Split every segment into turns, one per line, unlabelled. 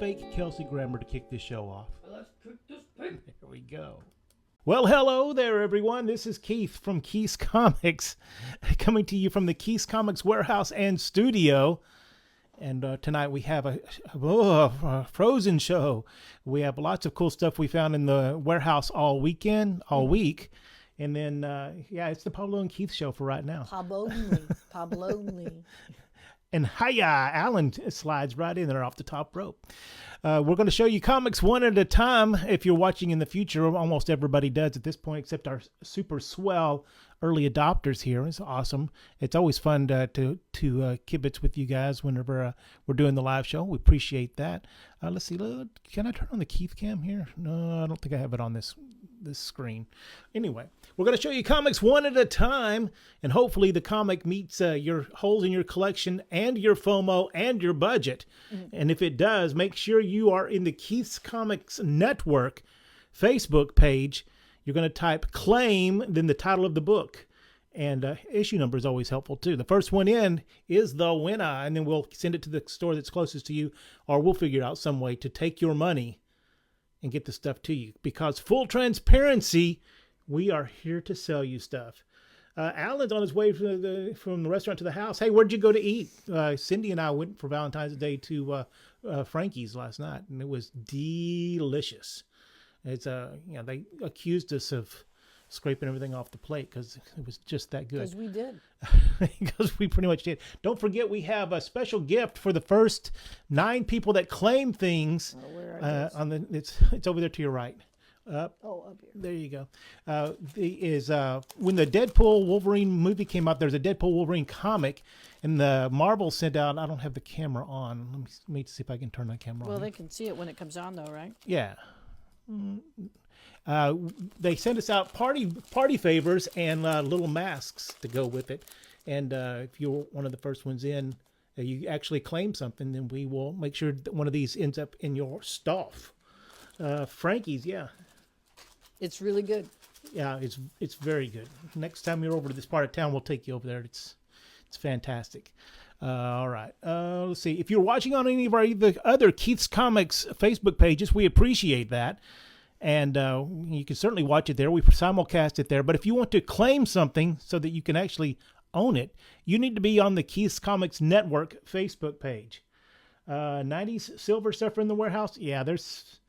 fake Kelsey Grammer to kick this show off.
Let's cook this pig.
There we go. Well, hello there, everyone. This is Keith from Keith's Comics, coming to you from the Keith's Comics warehouse and studio. And tonight we have a Frozen show. We have lots of cool stuff we found in the warehouse all week. And then, it's the Pablo and Keith show for right now.
Pablo.
And hiya, Alan slides right in there off the top rope. We're going to show you comics one at a time. If you're watching in the future, almost everybody does at this point, except our super swell early adopters here. It's awesome. It's always fun to kibitz with you guys whenever we're doing the live show. We appreciate that. Let's see. Can I turn on the Keith cam here? No, I don't think I have it on this screen. Anyway, we're going to show you comics one at a time, and hopefully the comic meets your holes in your collection and your FOMO and your budget. Mm-hmm. And if it does, make sure you are in the Keith's Comics Network Facebook page. You're going to type claim, then the title of the book. And issue number is always helpful too. The first one in is the winner, and then we'll send it to the store that's closest to you, or we'll figure out some way to take your money and get the stuff to you. Because full transparency, we are here to sell you stuff. Alan's on his way from the restaurant to the house. Hey, where'd you go to eat? Cindy and I went for Valentine's Day to Frankie's last night, and it was delicious. It's they accused us of scraping everything off the plate because it was just that good.
Because we did.
Because we pretty much did. Don't forget, we have a special gift for the first 9 people that claim things.
Oh, where are those?
It's over there to your right.
Up here.
There you go. When the Deadpool Wolverine movie came out, there's a Deadpool Wolverine comic, and the Marvel sent out. I don't have the camera on. Let me see if I can turn the camera on.
Well, they can see it when it comes on, though, right?
Yeah. They sent us out party favors and little masks to go with it. And if you're one of the first ones in, you actually claim something, then we will make sure that one of these ends up in your stuff. Frankie's, yeah.
It's really good.
Yeah, it's very good. Next time you're over to this part of town, we'll take you over there. It's fantastic. All right. Let's see. If you're watching on any of our other Keith's Comics Facebook pages, we appreciate that. And you can certainly watch it there. We simulcast it there. But if you want to claim something so that you can actually own it, you need to be on the Keith's Comics Network Facebook page. 90s Silver Surfer in the warehouse. Yeah, there's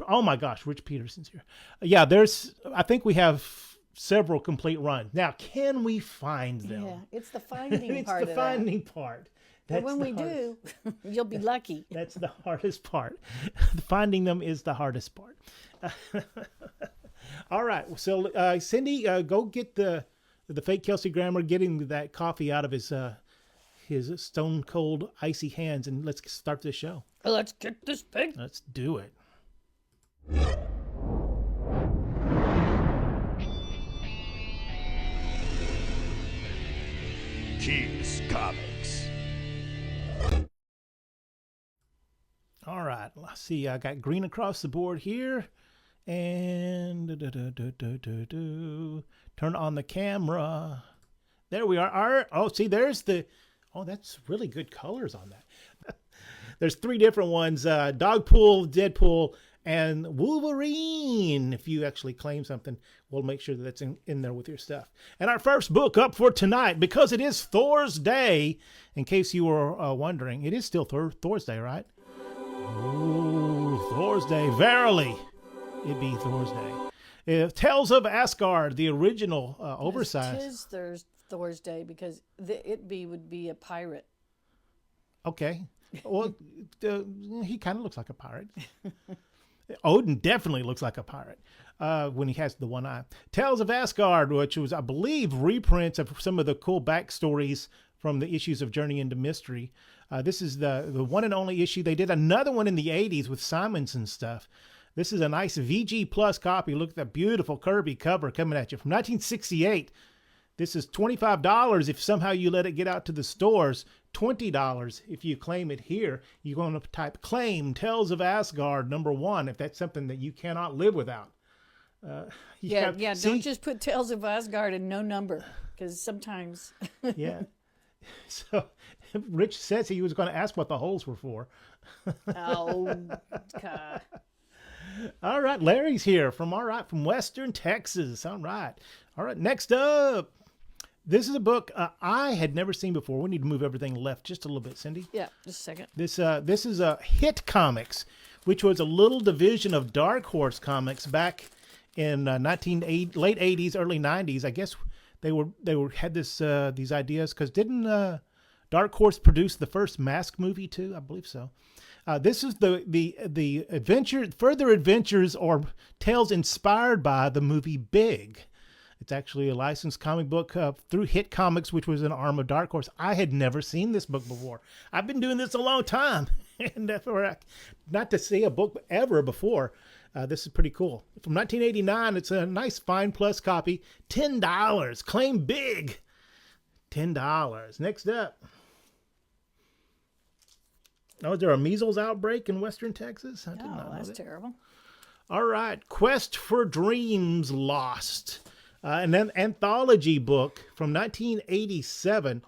oh my gosh, Rich Peterson's here. Yeah, I think we have several complete runs. Now, can we find them?
Yeah, it's the finding part.
It's the finding part.
But when we do, you'll be lucky.
That's the hardest part. Finding them is the hardest part. All right. So, Cindy, go get the fake Kelsey Grammer, getting that coffee out of his stone cold icy hands, and let's start this show.
Let's kick this pig.
Let's do it.
Keith's Comics.
All right, let's see. I got green across the board here, and turn on the camera. There we are. See, there's that's really good colors on that. There's 3 different ones: Dogpool, Deadpool, and Wolverine. If you actually claim something, we'll make sure that that's in there with your stuff. And our first book up for tonight, because it is Thor's Day, in case you were wondering, it is still Thor's Day, right? Oh, Thor's Day. Verily, it be Thor's Day. Tales of Asgard, the original oversized.
It is Thor's Day because would be a pirate.
Okay. Well, he kind of looks like a pirate. Odin definitely looks like a pirate when he has the one eye. Tales of Asgard, which was, I believe, reprints of some of the cool backstories from the issues of Journey into Mystery. This is the one and only issue. They did another one in the 80s with Simonson stuff. This is a nice VG Plus copy. Look at that beautiful Kirby cover coming at you from 1968. This is $25 if somehow you let it get out to the stores. $20 if you claim it here. You're going to type claim Tales of Asgard #1 if that's something that you cannot live without.
Don't just put Tales of Asgard and no number, because sometimes.
Yeah. So Rich says he was going to ask what the holes were for.
Oh, God.
All right, Larry's here from Western Texas. All right. Next up, this is a book I had never seen before. We need to move everything left just a little bit, Cindy.
Yeah, just a second.
This is a Hit Comics, which was a little division of Dark Horse Comics back in late 80s, early 90s. I guess they had these ideas because didn't Dark Horse produce the first Mask movie too? I believe so. This is the further adventures or tales inspired by the movie Big. It's actually a licensed comic book through Hit Comics, which was an arm of Dark Horse. I had never seen this book before. I've been doing this a long time, and not to see a book ever before. This is pretty cool. From 1989, it's a nice fine plus copy. $10. Claim Big. $10. Next up. Oh, is there a measles outbreak in Western Texas? I did not know
that's
that.
terrible.
All right. Quest for Dreams Lost. An anthology book from 1987.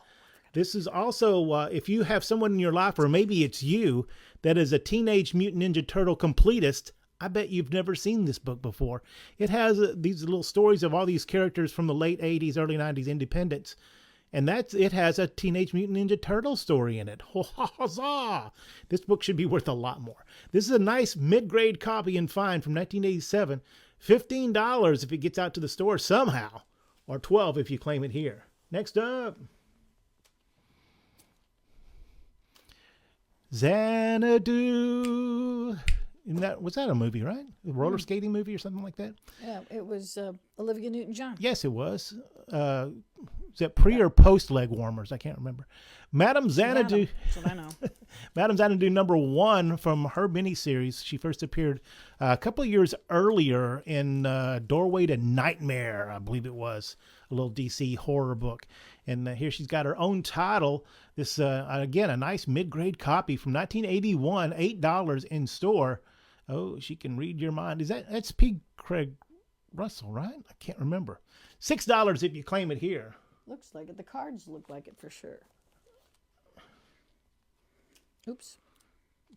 This is also, if you have someone in your life, or maybe it's you, that is a Teenage Mutant Ninja Turtle completist, I bet you've never seen this book before. It has these little stories of all these characters from the late 80s, early 90s independence. And it has a Teenage Mutant Ninja Turtle story in it. Huzzah! This book should be worth a lot more. This is a nice mid-grade copy and fine from 1987. $15 if it gets out to the store somehow, or $12 if you claim it here. Next up, Xanadu. Was that a movie, right? A roller skating movie or something like that?
Yeah, it was Olivia Newton-John.
Yes, it was. Is that pre or post leg warmers? I can't remember. Madame Xanadu.
That's what I know.
Madame Xanadu #1 from her miniseries. She first appeared a couple of years earlier in Doorway to Nightmare, I believe it was, a little DC horror book. And here she's got her own title. This, again, a nice mid-grade copy from 1981, $8 in store. Oh, she can read your mind. That's P. Craig Russell, right? I can't remember. $6 if you claim it here.
Looks like it. The cards look like it for sure. Oops.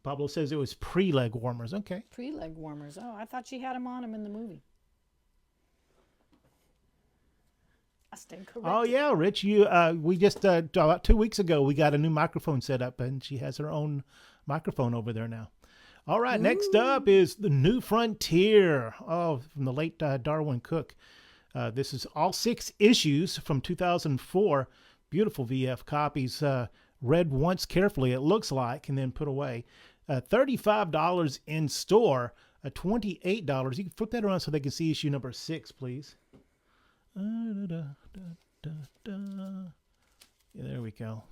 Pablo says it was pre-leg warmers. Okay.
Pre-leg warmers. Oh, I thought she had them on him in the movie. I stand corrected.
Oh yeah, Rich. We just about 2 weeks ago we got a new microphone set up, and she has her own microphone over there now. All right. Ooh. Next up is The New Frontier. Oh, from the late Darwin Cook. This is all 6 issues from 2004. Beautiful VF copies. Read once carefully, it looks like, and then put away. $35 in store. $28. You can flip that around so they can see issue number 6, please. Yeah, there we go.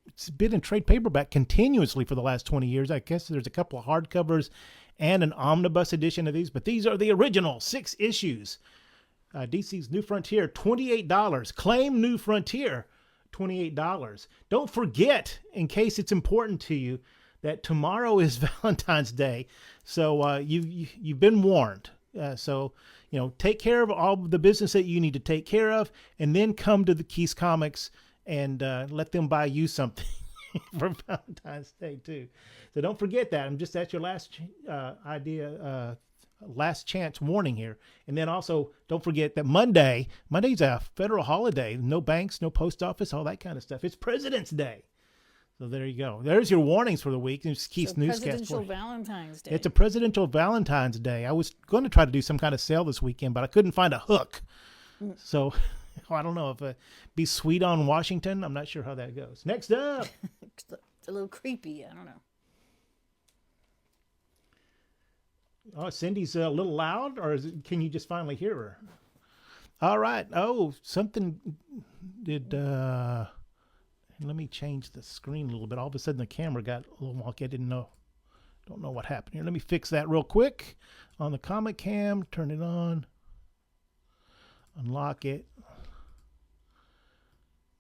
It's been in trade paperback continuously for the last 20 years. I guess there's a couple of hardcovers and an omnibus edition of these, but these are the original 6 issues. DC's New Frontier, $28. Claim New Frontier, $28. Don't forget, in case it's important to you, that tomorrow is Valentine's Day. So you've been warned. So, take care of all the business that you need to take care of, and then come to the Keys Comics and let them buy you something for Valentine's Day too. So don't forget that. That's your last last chance warning here. And then also don't forget that Monday's a federal holiday. No banks, no post office, all that kind of stuff. It's President's Day. So there you go. There's your warnings for the week. It's Keith's newscast.
Presidential Valentine's Day.
It's a Presidential Valentine's Day. I was going to try to do some kind of sale this weekend, but I couldn't find a hook. So I don't know if be sweet on Washington. I'm not sure how that goes. Next up.
It's a little creepy. I don't know.
Oh, Cindy's a little loud, or can you just finally hear her? All right. Oh, something did... let me change the screen a little bit. All of a sudden, the camera got a little wonky. I don't know what happened here. Let me fix that real quick on the comic cam. Turn it on. Unlock it.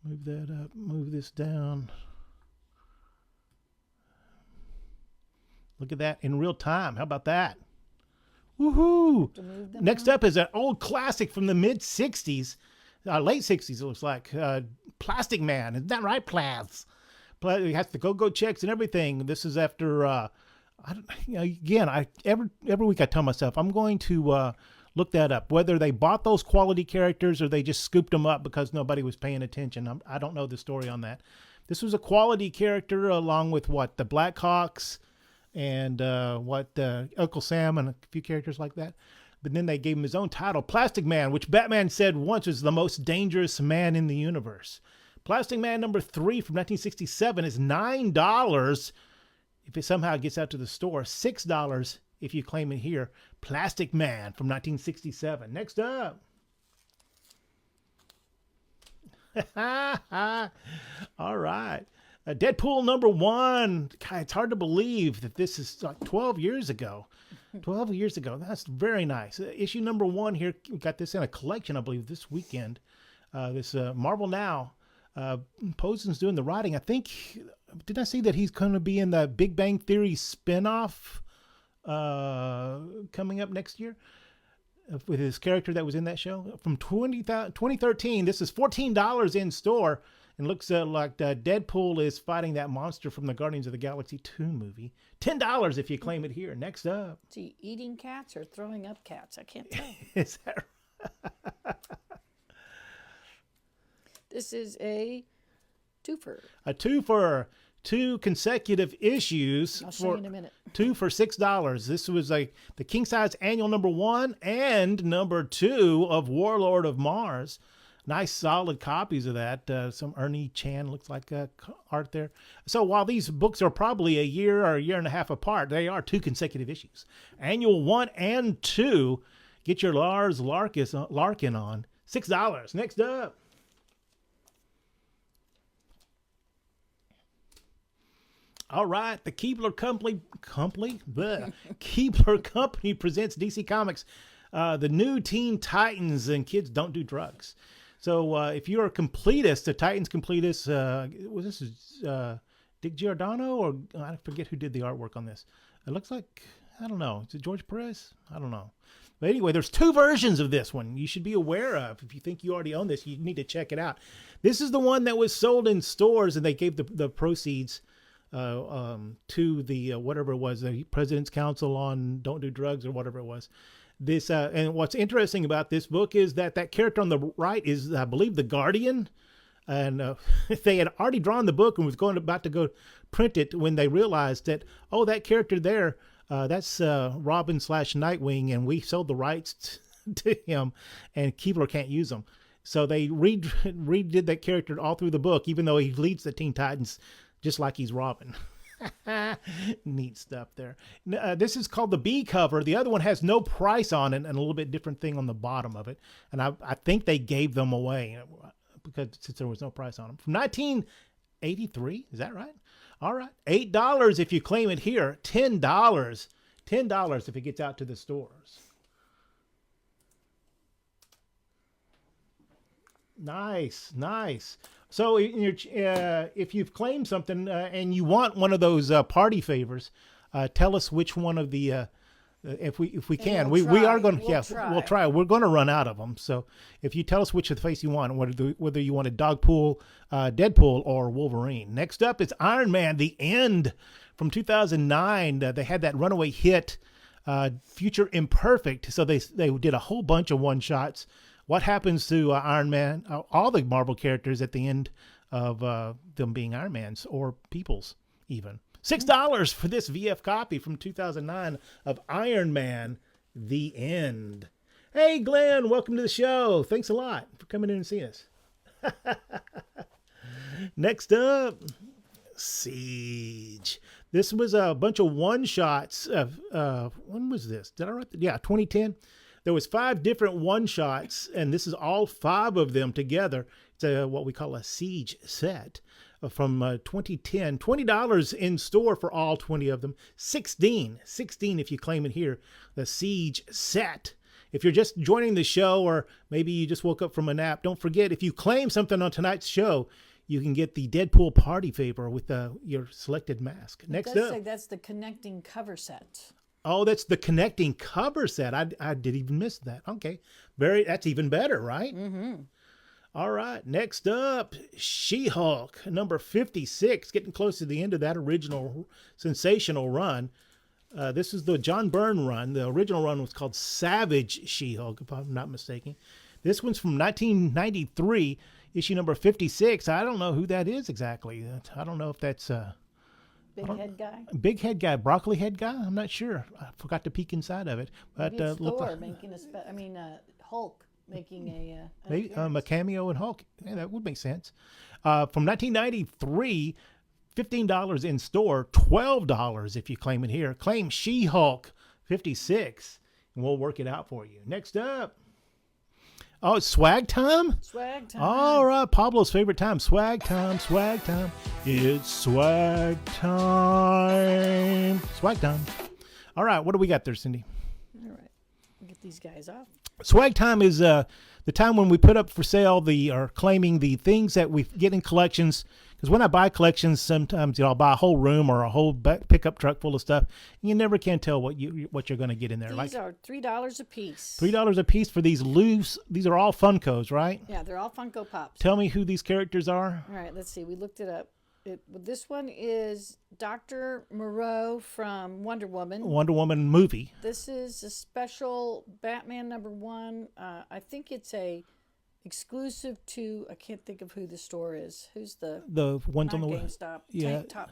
Move that up. Move this down. Look at that in real time. How about that? Woohoo! Next up is an old classic from the mid-'60s. late 60s, it looks like. Plastic Man, isn't that right, Plaz? He has the go-go checks and everything. This is after, again, every week I tell myself, I'm going to look that up, whether they bought those quality characters or they just scooped them up because nobody was paying attention. I don't know the story on that. This was a quality character along with the Blackhawks and Uncle Sam and a few characters like that. But then they gave him his own title, Plastic Man, which Batman said once was the most dangerous man in the universe. Plastic Man number 3 from 1967 is $9 if it somehow gets out to the store. $6 if you claim it here. Plastic Man from 1967. Next up. All right. Deadpool number 1. God, it's hard to believe that this is like 12 years ago. 12 years ago. That's very nice. Issue number 1 here. We got this in a collection, I believe, this weekend. This Marvel Now. Posen's doing the writing. I think, did I see that he's going to be in the Big Bang Theory spinoff coming up next year with his character that was in that show? From 2013, this is $14 in store. And looks like Deadpool is fighting that monster from the Guardians of the Galaxy 2 movie. $10 if you claim it here. Next up.
Is he eating cats or throwing up cats? I can't tell.
Is that right?
This is a twofer.
A twofer. 2 consecutive issues.
I'll show you in a minute.
2 for $6. This was like the King Size Annual number 1 and number 2 of Warlord of Mars. Nice solid copies of that. Some Ernie Chan looks like art there. So while these books are probably a year or a year and a half apart, they are 2 consecutive issues. Annual 1 and 2. Get your Lars Larkin on. $6. Next up. All right, the Keebler Company Keebler Company presents DC Comics, the new Teen Titans, and Kids Don't Do Drugs. So if you're a completist, a Titans completist, was this Dick Giordano, or I forget who did the artwork on this. It looks like, I don't know, is it George Perez? I don't know. But anyway, there's 2 versions of this one you should be aware of. If you think you already own this, you need to check it out. This is the one that was sold in stores, and they gave the proceeds to the whatever it was, the President's Council on Don't Do Drugs or whatever it was. This and what's interesting about this book is that character on the right is, I believe, the Guardian, and they had already drawn the book and was about to go print it when they realized that, oh, that character there, that's Robin / Nightwing, and we sold the rights to him, and Keebler can't use them. So they redid that character all through the book, even though he leads the Teen Titans just like he's Robin. Neat stuff there. This is called the B cover. The other one has no price on it and a little bit different thing on the bottom of it. And I think they gave them away because since there was no price on them. From 1983, is that right? All right. $8 if you claim it here. $10. $10 if it gets out to the stores. Nice, nice. So if you've claimed something and you want one of those party favors, tell us which one of the if we can. We are going to we'll try. We're going to run out of them. So if you tell us which of the face you want, whether you wanted Dogpool, Deadpool, or Wolverine. Next up is Iron Man: The End from 2009. They had that runaway hit, Future Imperfect. So they did a whole bunch of one shots. What happens to Iron Man, all the Marvel characters at the end of them being Iron Mans or peoples even. $6 for this VF copy from 2009 of Iron Man, The End. Hey, Glenn, welcome to the show. Thanks a lot for coming in and seeing us. Next up, Siege. This was a bunch of one-shots of, when was this? Did I write that? Yeah, 2010. There was 5 different one-shots, and this is all 5 of them together. It's what we call a Siege set from 2010. $20 in store for all 20 of them. 16 if you claim it here. The Siege set. If you're just joining the show, or maybe you just woke up from a nap, don't forget, if you claim something on tonight's show, you can get the Deadpool party favor with your selected mask. Next up.
Say that's the connecting cover set.
Oh, that's the connecting cover set. I did even miss that. Okay. That's even better, right?
Mm-hmm.
All right, next up, She-Hulk, number 56, getting close to the end of that original sensational run. This is the John Byrne run. The original run was called Savage She-Hulk, if I'm not mistaken. This one's from 1993, issue number 56. I don't know who that is exactly. I don't know if that's
Big head guy.
big head guy, broccoli head guy. I'm not sure. I forgot to peek inside of it. But
Maybe it's
looked
Thor
like,
making Hulk making an
maybe
appearance.
a cameo in Hulk. Yeah, that would make sense. From 1993, $15 in store, $12 if you claim it here. Claim She-Hulk 56, and we'll work it out for you. Next up. Oh, it's swag time?
Swag time.
All right, Pablo's favorite time. Swag time, swag time. It's swag time. Swag time. All right, what do we got there, Cindy?
All right. Get these guys off.
Swag time is the time when we put up for sale or claiming the things that we get in collections. Because when I buy collections, sometimes I'll buy a whole room or a whole pickup truck full of stuff. And you never can tell what you're going to get in there.
These are $3 a piece.
$3 a piece for these loose. These are all Funkos, right?
Yeah, they're all Funko Pops.
Tell me who these characters are.
All right, let's see. We looked it up. This one is Dr. Moreau from Wonder Woman.
Wonder Woman movie.
This is a special Batman #1. I think it's a exclusive to, I can't think of who the store is. Who's the
ones on the
GameStop?
Yeah.
Tank Top.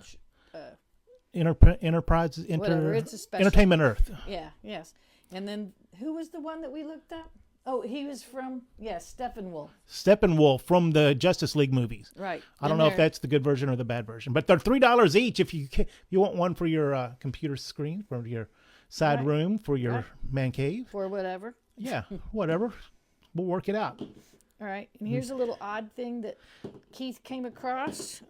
Enterprises.
Whatever. It's a special.
Entertainment Earth.
Yeah. Yes. And then who was the one that we looked up? Oh, he was from Steppenwolf.
Steppenwolf from the Justice League movies.
Right.
I don't know if that's the good version or the bad version, but they're $3 each if you want one for your computer screen, for your side room, for your man cave,
for whatever.
Yeah, whatever. We'll work it out.
All right. And here's a little odd thing that Keith came across.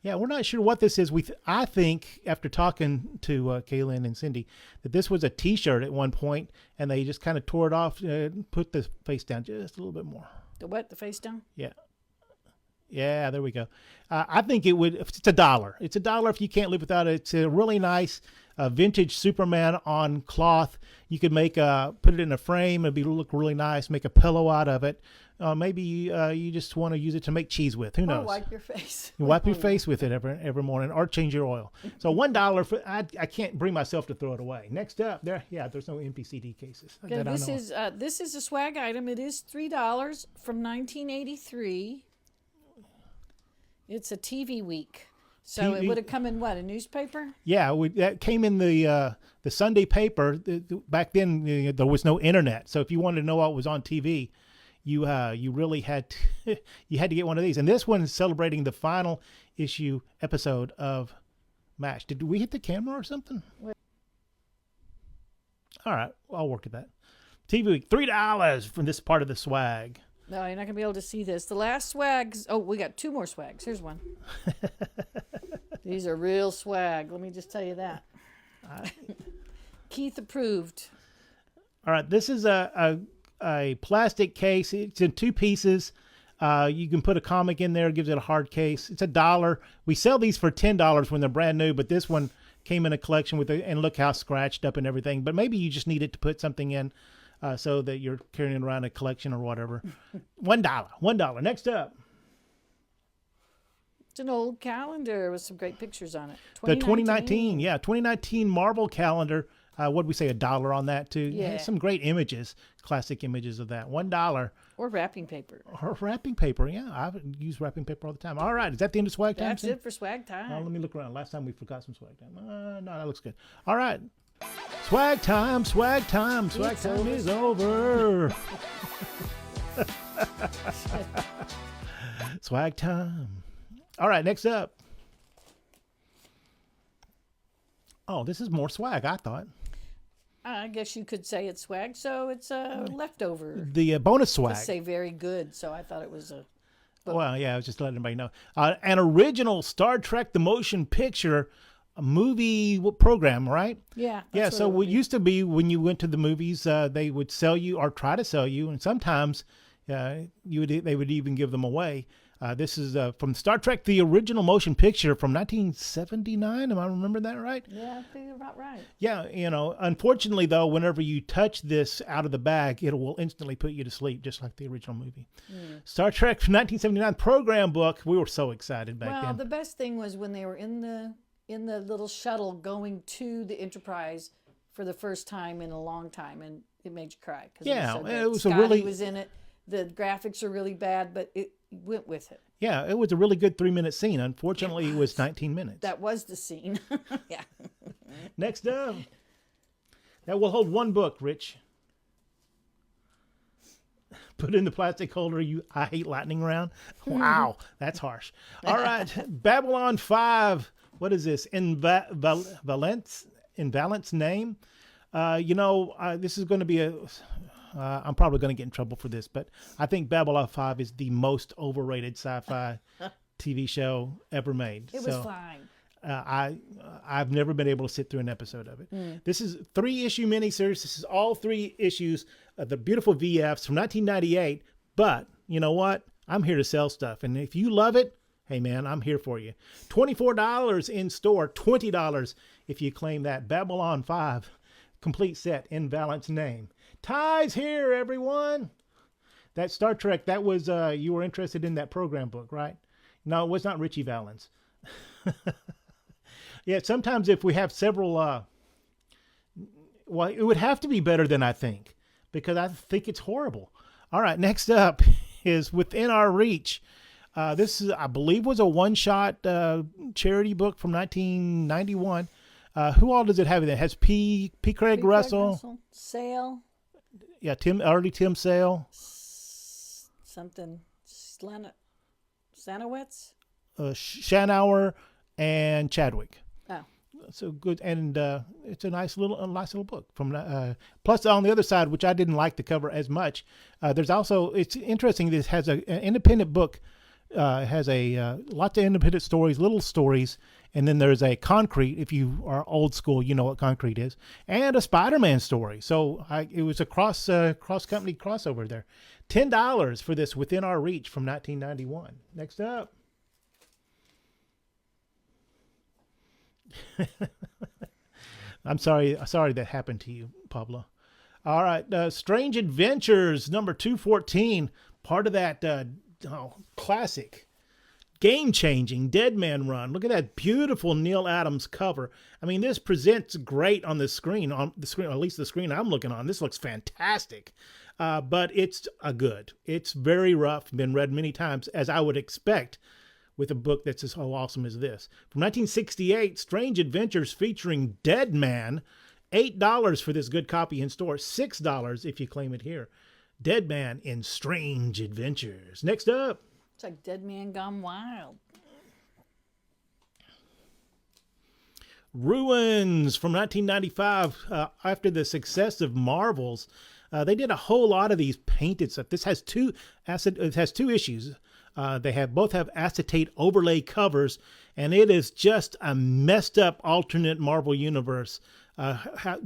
Yeah, we're not sure what this is. I think after talking to Kaylin and Cindy that this was a T-shirt at one point, and they just kind of tore it off, put the face down just a little bit more.
The what? The face down?
Yeah. Yeah, there we go. I think it's $1. It's $1 if you can't live without it. It's a really nice vintage Superman on cloth. You could put it in a frame. It'd look really nice. Make a pillow out of it. Maybe you just want to use it to make cheese with. Who knows?
Or wipe your face.
You wipe your face with it every morning, or change your oil. So $1 for I can't bring myself to throw it away. Next up, there's no NPCD cases.
Okay, this is a swag item. It is $3 from 1983. It's a TV week. So it would have come in what, a newspaper?
Yeah, that came in the Sunday paper. Back then, there was no internet, so if you wanted to know what was on TV, you really had to, you had to get one of these. And this one is celebrating the final episode of MASH. Did we hit the camera or something? All right, I'll work at that. TV week, $3 from this part of the swag.
No, you're not going to be able to see this. The last swags. Oh, we got 2 more swags. Here's one. These are real swag. Let me just tell you that. Keith approved.
All right, this is a plastic case. It's in 2 pieces. You can put a comic in there. It gives it a hard case. It's $1. We sell these for $10 when they're brand new, but this one came in a collection with it, and look how scratched up and everything. But maybe you just need it to put something in. So that you're carrying around a collection or whatever. $1. Next up.
It's an old calendar with some great pictures on it.
The 2019 Marvel calendar. What'd we say, $1 on that too?
Yeah.
Some great images, classic images of that. $1.
Or wrapping paper.
Or wrapping paper, yeah. I use wrapping paper all the time. All right, is that the end of swag time?
That's it for swag time.
Let me look around. Last time we forgot some swag time. No, that looks good. All right. Swag time, swag time, swag time is over. Swag time. All right, next up. Oh, this is more swag, I thought.
I guess you could say it's swag, so it's a leftover.
The bonus swag.
Let's say very good, so I thought it was a...
Well, yeah, I was just letting everybody know. An original Star Trek The Motion Picture movie program, right?
Yeah.
Yeah, so it used to be when you went to the movies, they would sell you or try to sell you, and sometimes they would even give them away, This is from Star Trek, the original motion picture from 1979. Am I remembering that right?
Yeah, I think you're about right.
Yeah, unfortunately, though, whenever you touch this out of the bag, it will instantly put you to sleep, just like the original movie. Star Trek 1979 program book. We were so excited back
Well,
then.
the best thing was when they were in the little shuttle going to the Enterprise for the first time in a long time, and it made you cry. Cause
Yeah,
it was
Scotty
was in it. The graphics are really bad, but it went with it.
Yeah, it was a really good 3-minute scene. Unfortunately, it was 19 minutes.
That was the scene. Yeah.
Next up. That will hold one book, Rich. Put in the plastic holder. I hate lightning round. Wow, that's harsh. All right, Babylon 5. What is this? Valence name? This is going to be I'm probably going to get in trouble for this, but I think Babylon 5 is the most overrated sci-fi TV show ever made.
It was fine.
I've never been able to sit through an episode of it. This is 3-issue miniseries. This is all 3 issues of the beautiful VFs from 1998. But you know what? I'm here to sell stuff. And if you love it, hey man, I'm here for you. $24 in store, $20 if you claim that Babylon 5 complete set in Valence name. Ties here, everyone. That Star Trek, that was, you were interested in that program book, right? No, it was not Richie Valens. Yeah, sometimes if we have several, well, it would have to be better than I think, because I think it's horrible. All right, next up is Within Our Reach. This is, I believe, was a one-shot charity book from 1991. Who all does it have in it? It has P. Craig Russell.
Sale.
Yeah, Tim Sale.
Something. Sanowitz?
Shanauer and Chadwick.
Oh.
So good, and it's a nice little book. From plus on the other side, which I didn't like the cover as much. There's also, it's interesting. This has an independent book. Has lots of independent stories, little stories, and then there's a Concrete. If you are old school, you know what Concrete is, and a Spider-Man story. So it was a cross company crossover there. $10 for this Within Our Reach from 1991. Next up. I'm sorry that happened to you, Pablo. All right, Strange Adventures number 214, part of that classic, game-changing Dead Man run. Look at that beautiful Neil Adams cover. I mean, this presents great on the screen. Or at least the screen I'm looking on. This looks fantastic, but it's good. It's very rough. Been read many times, as I would expect, with a book that's as awesome as this. From 1968, Strange Adventures featuring Dead Man. $8 for this good copy in store. $6 if you claim it here. Dead Man in Strange Adventures. Next up.
It's like Dead Man Gone Wild.
Ruins from 1995. After the success of Marvels, they did a whole lot of these painted stuff. This has it has 2 issues. They both have acetate overlay covers, and it is just a messed up alternate Marvel universe,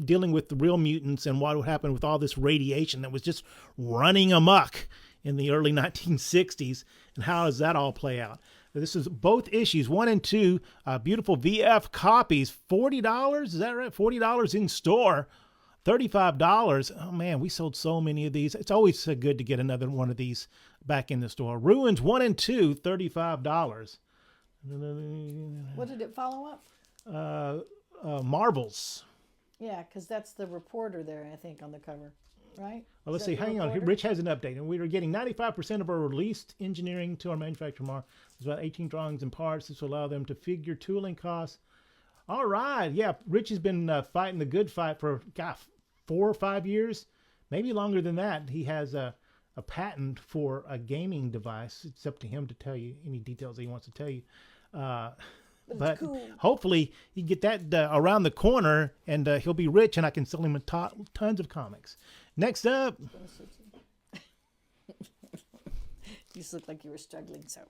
dealing with the real mutants and what would happen with all this radiation that was just running amok in the early 1960s, and how does that all play out? This is both issues, 1 and 2, beautiful VF copies, $40, is that right? $40 in store. $35. Oh man, we sold so many of these. It's always so good to get another one of these back in the store. Ruins 1 and 2, $35.
What did it follow up?
Marvels.
Yeah, because that's the reporter there, I think, on the cover, right?
Well, let's see. Hang on. Rich has an update, and we are getting 95% of our released engineering to our manufacturer tomorrow. There's about 18 drawings and parts. This will allow them to figure tooling costs. All right. Yeah, Rich has been fighting the good fight for 4 or 5 years, maybe longer than that. He has a patent for a gaming device. It's up to him to tell you any details he wants to tell you. But cool. Hopefully he can get that around the corner, and he'll be rich, and I can sell him tons of comics. Next up.
You look like you were struggling, so.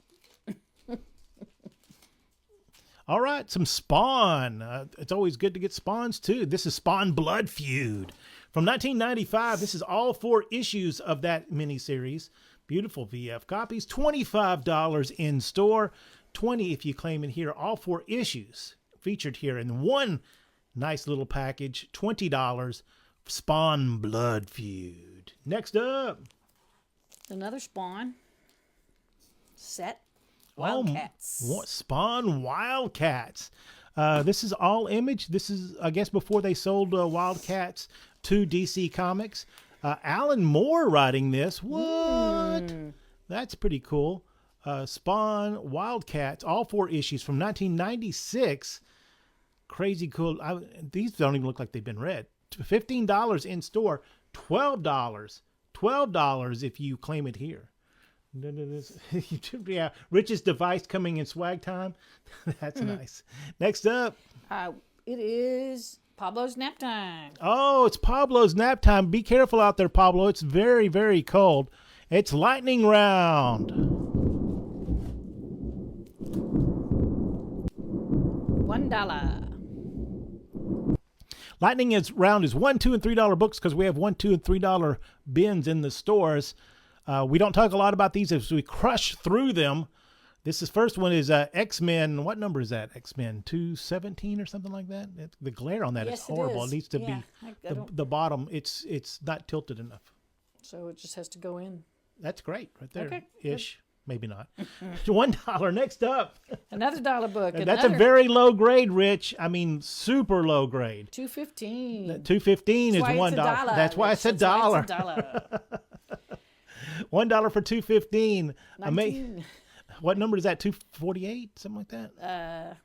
All right, some Spawn. It's always good to get Spawns, too. This is Spawn Blood Feud. From 1995, this is all 4 issues of that miniseries. Beautiful VF copies. $25 in store. $20 if you claim it here. All 4 issues featured here in one nice little package. $20. Spawn Blood Feud. Next up.
Another Spawn set. Wildcats.
Spawn Wildcats. This is all Image. This is, I guess, before they sold Wildcats to DC Comics. Alan Moore writing this. What? That's pretty cool. Spawn Wildcats, all 4 issues from 1996. Crazy cool. These don't even look like they've been read. $15 in store. $12. $12 if you claim it here. Yeah, richest device coming in swag time. That's nice. Next up.
It is Pablo's nap time.
Oh, it's Pablo's nap time. Be careful out there, Pablo. It's very, very cold. It's lightning round.
$1.
Lightning round is $1, $2, and $3 books because we have $1, $2, and $3 bins in the stores. We don't talk a lot about these as we crush through them. This first one is X-Men. What number is that? X-Men 217 or something like that? The glare on that is horrible. It needs to be the bottom. It's not tilted enough.
So it just has to go in.
That's great right there.
Okay,
ish. Maybe not. $1. Next up.
Another dollar book.
That's a very low grade, Rich. I mean, super low grade.
$2.15.
$2.15 is $1. That's why it's a dollar. $1 for $2.15. What number is that? 248, something like that.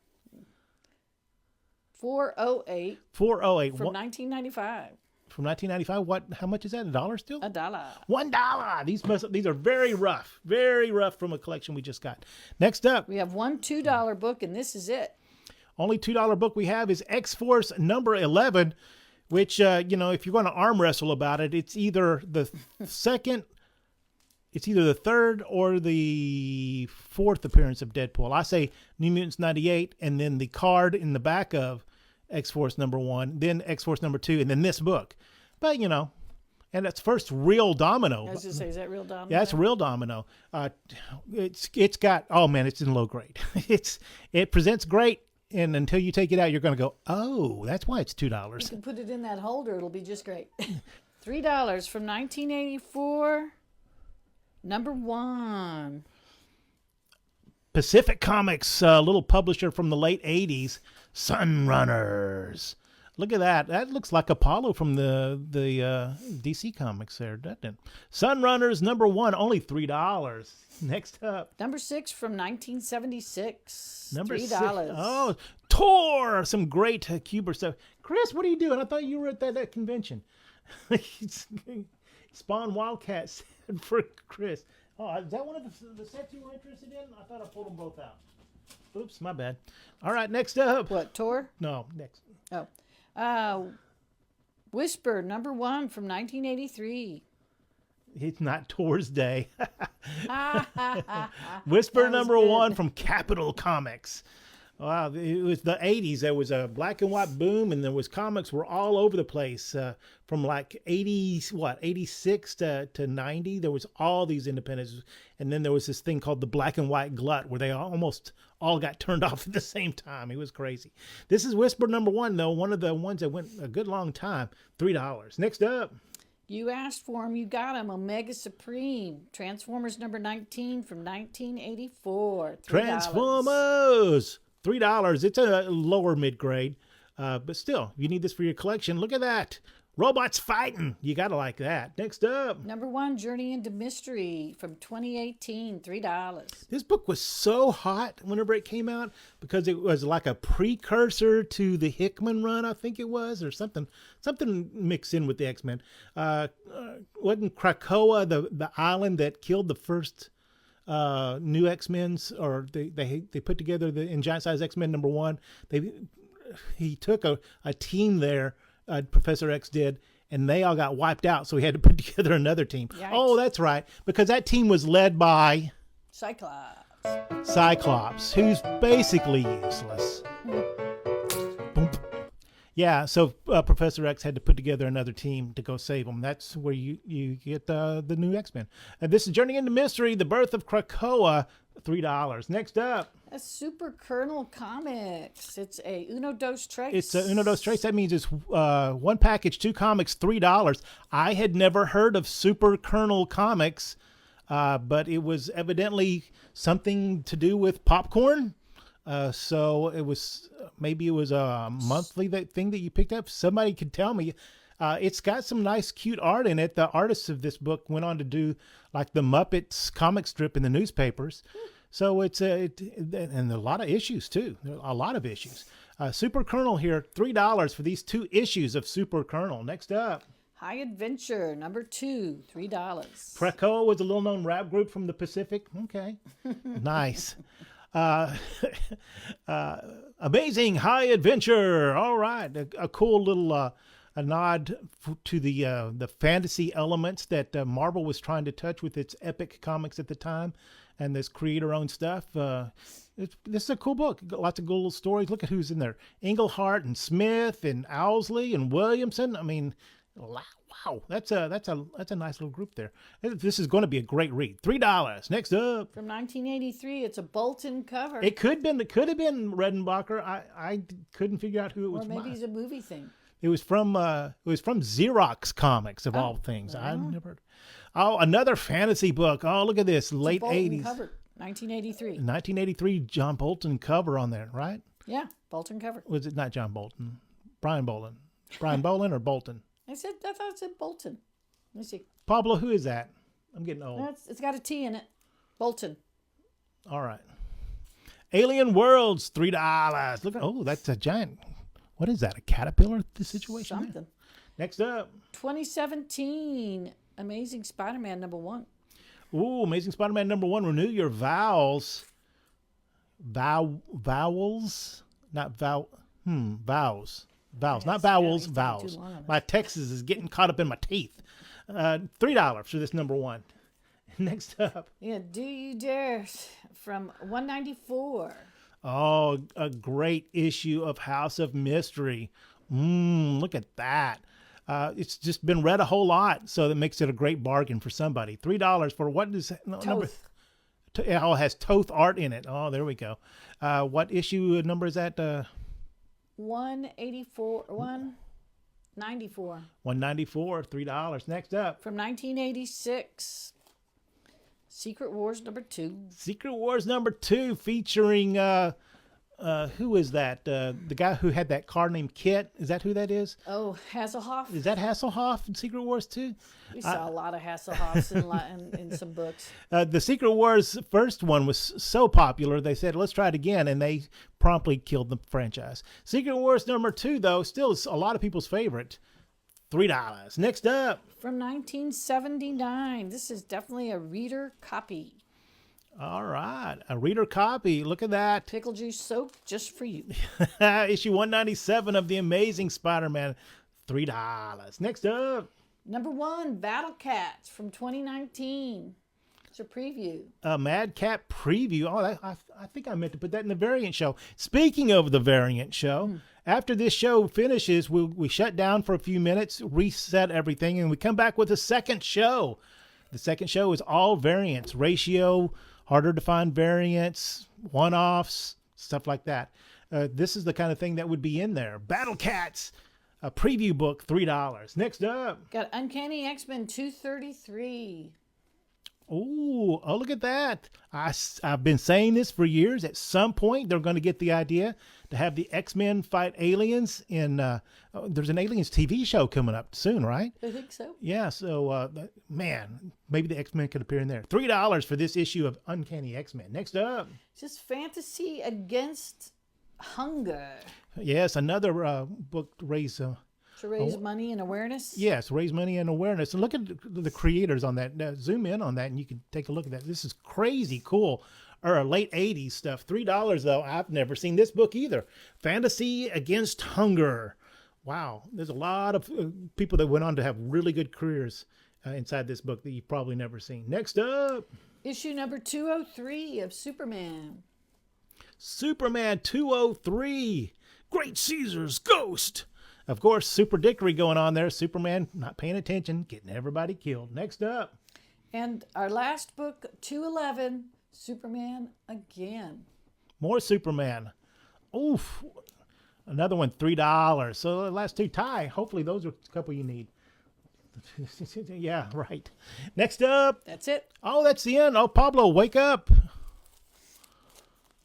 408.
408
from 1995.
From 1995. What? How much is that? $1 still?
$1.
$1. These are very rough from a collection we just got. Next up,
we have one $2 book, and this is it.
Only $2 book we have is X-Force number 11, which if you're going to arm wrestle about it, it's either the second. It's either the third or the fourth appearance of Deadpool. I say New Mutants 98, and then the card in the back of X-Force number 1, then X-Force number 2, and then this book. But, and that's first real Domino.
I was going to say, is that real Domino?
Yeah, it's real Domino. It's got, oh man, it's in low grade. It presents great, and until you take it out, you're going to go, oh, that's why it's $2.
You can put it in that holder. It'll be just great. $3 from 1984. Number 1.
Pacific Comics, a little publisher from the late 80s, Sunrunners. Look at that. That looks like Apollo from the DC Comics there, doesn't it? Sunrunners number 1, only $3. Next up.
Number 6 from 1976.
Number
$3.
6. Oh, Tor. Some great Cuber stuff. Chris, what are you doing? I thought you were at that convention. Spawn Wildcat set for Chris. Oh, is that one of the sets you were interested in? I thought I pulled them both out. Oops, my bad. All right, next up.
What, Tor?
No, next.
Oh. Whisper, number 1 from 1983.
It's not Tor's Day. Whisper number 1 from Capital Comics. Wow, it was the 80s. There was a black and white boom, and there was comics were all over the place. From like 86 to 90, there was all these independents. And then there was this thing called the black and white glut, where they almost all got turned off at the same time. It was crazy. This is Whisper number 1, though, one of the ones that went a good long time. $3. Next up.
You asked for him, you got him. Omega Supreme. Transformers number 19 from 1984. $3.
Transformers. $3. It's a lower mid-grade, but still, if you need this for your collection, look at that. Robots fighting. You got to like that. Next up.
Number 1, Journey into Mystery from 2018, $3.
This book was so hot whenever it came out because it was like a precursor to the Hickman run, I think it was, or something mixed in with the X-Men. Wasn't Krakoa the island that killed the first new X-Men's, or they put together in Giant Size X-Men number 1. He took a team there, Professor X did, and they all got wiped out, so he had to put together another team. Yikes. Oh, that's right, because that team was led by Cyclops, who's basically useless. Yeah, so Professor X had to put together another team to go save them. That's where you get the new X-Men. And this is Journey into Mystery, The Birth of Krakoa, $3. Next up.
That's Super Colonel Comics. It's a Uno Dos Tres.
It's a Uno Dos Tres. That means it's one package, 2 comics, $3. I had never heard of Super Colonel Comics, but it was evidently something to do with popcorn. So it was maybe it was a monthly thing that you picked up. Somebody could tell me. It's got some nice, cute art in it. The artists of this book went on to do like the Muppets comic strip in the newspapers. So it's and a lot of issues too. A lot of issues. Super Colonel here, $3 for these 2 issues of Super Colonel. Next up.
High Adventure, number 2, $3.
Krakoa was a little-known rap group from the Pacific. Okay, nice. Amazing High Adventure. All right, a cool little a nod to the fantasy elements that Marvel was trying to touch with its epic comics at the time, and this creator-owned stuff. This is a cool book. Got lots of cool little stories. Look at who's in there: Englehart and Smith and Owsley and Williamson. I mean, wow, that's a nice little group there. This is going to be a great read. $3. Next up,
from 1983, it's a Bolton cover.
It could have been Redenbacher. I couldn't figure out who it was.
Or maybe it's a movie thing.
It was from Xerox Comics of all things. I never. Oh, another fantasy book. Oh, look at this, late '80s.
Cover, 1983.
1983 John Bolton cover on there, right?
Yeah, Bolton cover.
Was it not John Bolton? Brian Bolton. Brian Bolin or Bolton?
I thought it said Bolton. Let me see.
Pablo, who is that? I'm getting old.
It's got a T in it. Bolton.
All right. Alien Worlds, $3. Look, that's a giant. What is that? A caterpillar? The situation.
Something.
There? Next up.
2017 Amazing Spider-Man number 1.
Ooh, Amazing Spider-Man number 1. Renew your vows. Vowels, not vows. Vows, not vowels, vows. My Texas is getting caught up in my teeth. $3 for this number 1. Next up.
Yeah, Do You Dare from 194.
Oh, a great issue of House of Mystery. Look at that. It's just been read a whole lot, so that makes it a great bargain for somebody. $3 for what is number? It has Toth art in it. Oh, there we go. What issue number is that?
184. 194.
194, $3. Next up.
From 1986. Secret Wars number 2.
Secret Wars number 2 featuring who is that? The guy who had that car named Kit. Is that who that is?
Oh, Hasselhoff.
Is that Hasselhoff in Secret Wars 2?
We saw a lot of Hasselhoffs in some books.
The Secret Wars first one was so popular, they said, let's try it again, and they promptly killed the franchise. Secret Wars number 2, though, still is a lot of people's favorite. $3. Next up.
From 1979. This is definitely a reader copy.
All right. A reader copy. Look at that.
Pickle juice soap just for you.
Issue 197 of The Amazing Spider-Man. $3. Next up.
Number 1, Battle Cats from 2019. It's a preview.
A Mad Cat preview. Oh, I think I meant to put that in the variant show. Speaking of the variant show, after this show finishes, we shut down for a few minutes, reset everything, and we come back with a second show. The second show is all variants, ratio, harder to find variants, one-offs, stuff like that. This is the kind of thing that would be in there. Battle Cats, a preview book, $3. Next up.
Got Uncanny X-Men 233.
Oh, look at that. I've been saying this for years. At some point, they're going to get the idea to have the X-Men fight aliens in, there's an Aliens TV show coming up soon, right?
I think so.
Yeah, so, man, maybe the X-Men could appear in there. $3 for this issue of Uncanny X-Men. Next up.
Just Fantasy Against Hunger.
Yes, another book to raise...
to raise money and awareness?
Yes, raise money and awareness. And look at the creators on that. Zoom in on that and you can take a look at that. This is crazy cool. Or late 80s stuff. $3 though. I've never seen this book either. Fantasy Against Hunger. Wow. There's a lot of people that went on to have really good careers inside this book that you've probably never seen. Next up.
Issue number 203 of Superman.
Superman 203. Great Caesar's Ghost. Of course, Super Dickory going on there. Superman not paying attention, getting everybody killed. Next up.
And our last book, 211, Superman again.
More Superman. Oof. Another one, $3. So the last two tie. Hopefully those are a couple you need. Yeah, right. Next up.
That's it.
Oh, that's the end. Oh, Pablo, wake up.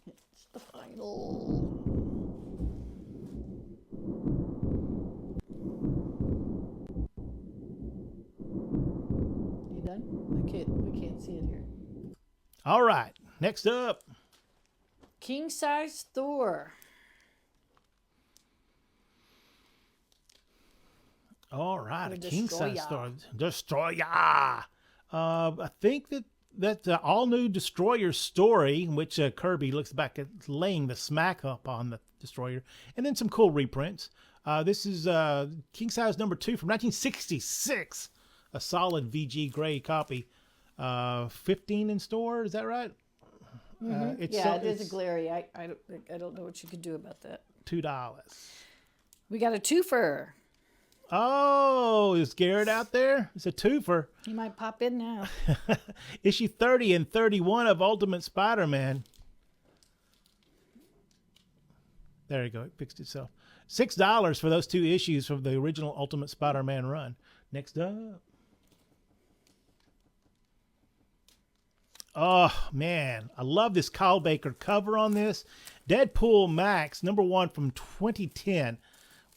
It's the final. You done? We can't see it here.
All right. Next up.
King size Thor.
All right,
The
a king-size
Destroyer.
Destroyer. I think that's an all-new Destroyer story in which Kirby looks back at laying the smack up on the Destroyer, and then some cool reprints. This is king-size number 2 from 1966, a solid VG gray copy. 15 in store, is that right?
It is a glary. I don't know what you could do about that.
$2.
We got a twofer.
Oh, is Garrett out there? It's a twofer.
He might pop in now.
Issue 30 and 31 of Ultimate Spider-Man. There you go. It fixed itself. $6 for those 2 issues from the original Ultimate Spider-Man run. Next up. Oh, man. I love this Kyle Baker cover on this. Deadpool Max, number 1 from 2010.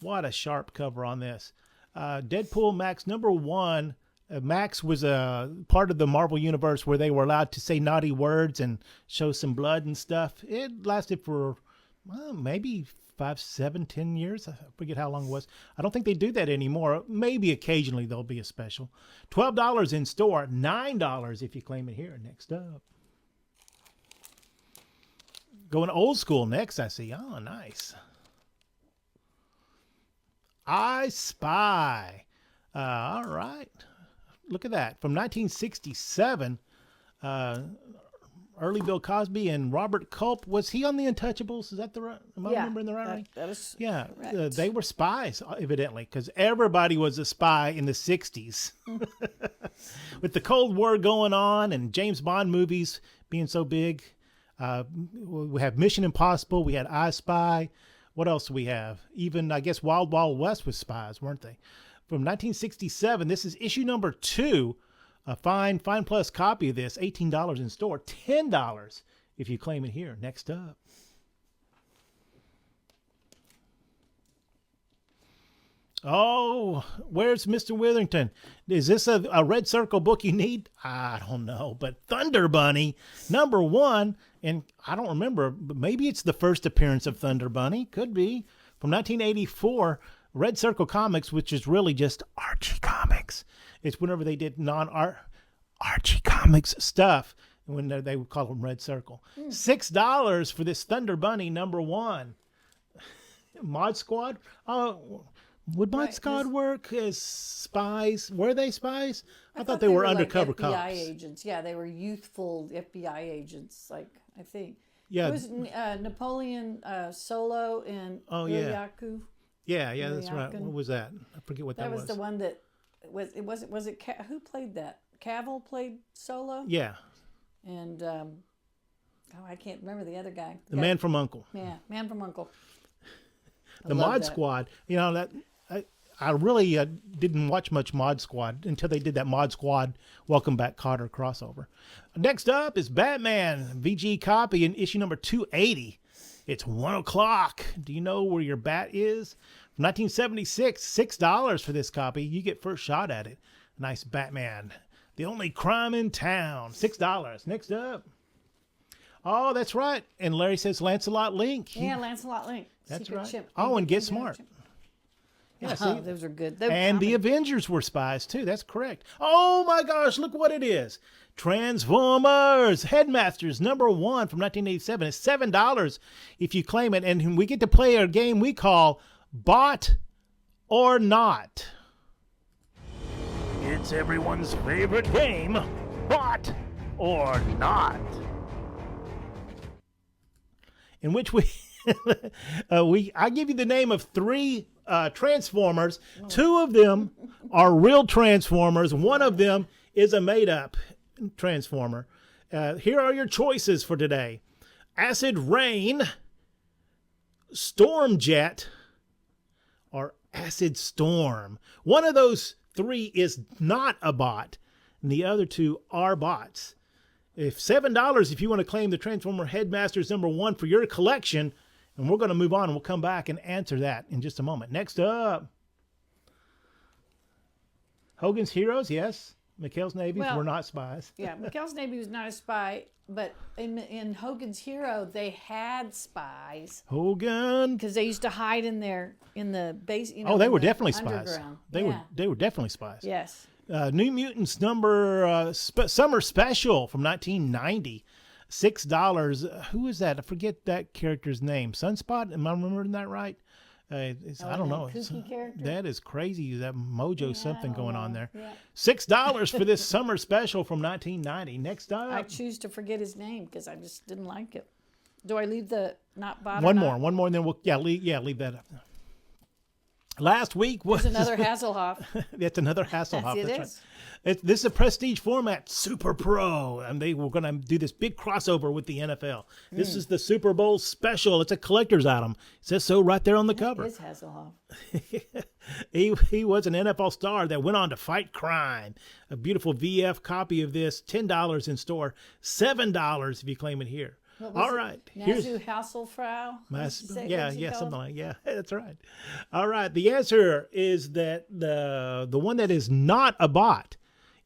What a sharp cover on this. Deadpool Max number 1. Max was a part of the Marvel Universe where they were allowed to say naughty words and show some blood and stuff. It lasted for maybe 5, 7, 10 years. I forget how long it was. I don't think they do that anymore. Maybe occasionally there'll be a special. $12 in store. $9 if you claim it here. Next up. Going old school next, I see. Oh, nice. I Spy. All right. Look at that. From 1967, early Bill Cosby and Robert Culp. Was he on The Untouchables? Is that the right? Am I remembering the right way?
That is
Yeah.
correct.
They were spies, evidently, because everybody was a spy in the 60s. With the Cold War going on and James Bond movies being so big. We have Mission Impossible. We had I Spy. What else do we have? Even, I guess, Wild Wild West was spies, weren't they? From 1967, this is issue number 2. A fine plus copy of this. $18 in store. $10 if you claim it here. Next up. Oh, where's Mr. Witherington? Is this a Red Circle book you need? I don't know. But Thunder Bunny, number 1. And I don't remember, but maybe it's the first appearance of Thunder Bunny. Could be. From 1984, Red Circle Comics, which is really just Archie Comics. It's whenever they did non-Archie Comics stuff, when they would call them Red Circle. $6 for this Thunder Bunny, number 1. Mod Squad? Would Mod Squad work as spies? Were they spies? I thought they were undercover
like FBI
cops.
agents. Yeah, they were youthful FBI agents, I think.
Yeah.
It was Napoleon Solo and Iliaku.
Yeah, that's right.
Iliakin.
What was that? I forget what that
That
was.
was the one that was it who played that? Cavill played Solo?
Yeah,
And I can't remember the other guy.
the Man from U.N.C.L.E.
Yeah, Man from U.N.C.L.E.
The Mod Squad. You know that I really didn't watch much Mod Squad until they did that Mod Squad Welcome Back Kotter crossover. Next up is Batman VG copy in issue number 280. It's 1 o'clock. Do you know where your bat is? From 1976, $6 for this copy. You get first shot at it. Nice Batman. The only crime in town. $6. Next up. Oh, that's right. And Larry says Lancelot Link.
Yeah, Lancelot Link.
That's
Secret
right.
Chimp.
Oh, and Get
Secret
Smart.
Chimp.
Yeah,
Oh,
see?
those are good.
And the Avengers were spies, too. That's correct. Oh, my gosh. Look what it is. Transformers Headmasters number 1 from 1987. It's $7 if you claim it. And we get to play a game we call Bought or Not. It's everyone's favorite game, Bought or Not. In which I give you the name of 3 Transformers. Two of them are real Transformers. One of them is a made-up Transformer. Here are your choices for today. Acid Rain, Stormjet, or Acid Storm. One of those three is not a bot, and the other two are bots. If $7 if you want to claim the Transformer Headmasters #1 for your collection, and we're going to move on and we'll come back and answer that in just a moment. Next up, Hogan's Heroes, yes. McHale's Navies were not spies.
Yeah, McHale's Navy was not a spy, but in Hogan's Hero they had spies
Hogan,
because they used to hide in the base. You know,
oh, they
in
were
the
definitely spies.
underground.
They were definitely spies.
Yes.
New Mutants Summer Special from 1990, $6. Who is that? I forget that character's name. Sunspot? Am I remembering that right? I don't know.
Kooky character?
That is crazy. That mojo something going on there.
Yeah.
$6 for this summer special from 1990. Next up.
I choose to forget his name because I just didn't like it. Do I leave the not bottom?
One more, and then we'll leave that up. Last week was
another Hasselhoff.
That's another Hasselhoff.
It
That's
is.
right. This is a prestige format, Super Pro, and they were going to do this big crossover with the NFL. This is the Super Bowl special. It's a collector's item. It says so right there on the cover.
It is Hasselhoff.
He was an NFL star that went on to fight crime. A beautiful VF copy of this, $10 in store, $7 if you claim it here. All right.
Nazu Hasselfrau?
Something like that's right. All right. The answer is that the one that is not a bot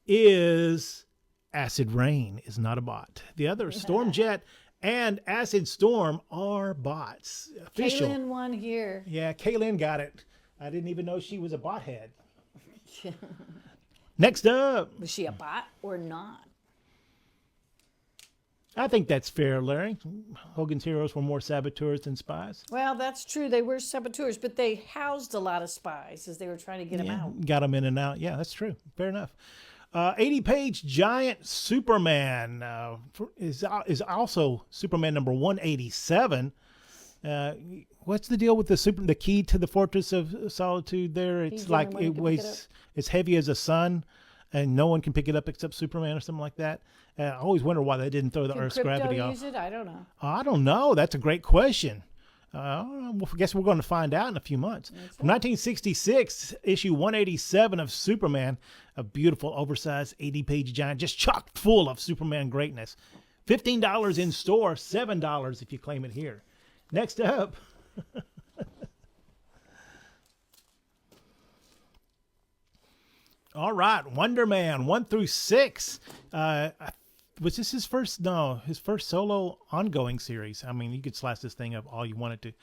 is Acid Rain is not a bot. The other, Stormjet and Acid Storm, are bots. Official.
Kaylin won here.
Yeah, Kaylin got it. I didn't even know she was a bot head. Next up.
Was she a bot or not?
I think that's fair, Larry. Hogan's Heroes were more saboteurs than spies.
Well, that's true. They were saboteurs, but they housed a lot of spies as they were trying to get them out.
Got them in and out. Yeah, that's true. Fair enough. 80-page giant Superman is also Superman number 187. What's the deal with the key to the Fortress of Solitude there? It's like it weighs as heavy as a sun, and no one can pick it up except Superman or something like that. I always wonder why they didn't throw the Earth's gravity off.
Use it? I don't know.
I don't know. That's a great question. Well, I guess we're going to find out in a few months. From 1966, issue 187 of Superman, a beautiful, oversized 80-page giant, just chock full of Superman greatness. $15 in store, $7 if you claim it here. Next up. All right, Wonder Man 1 through 6. Was this his first? No, his first solo ongoing series. I mean, you could slice this thing up all you wanted to.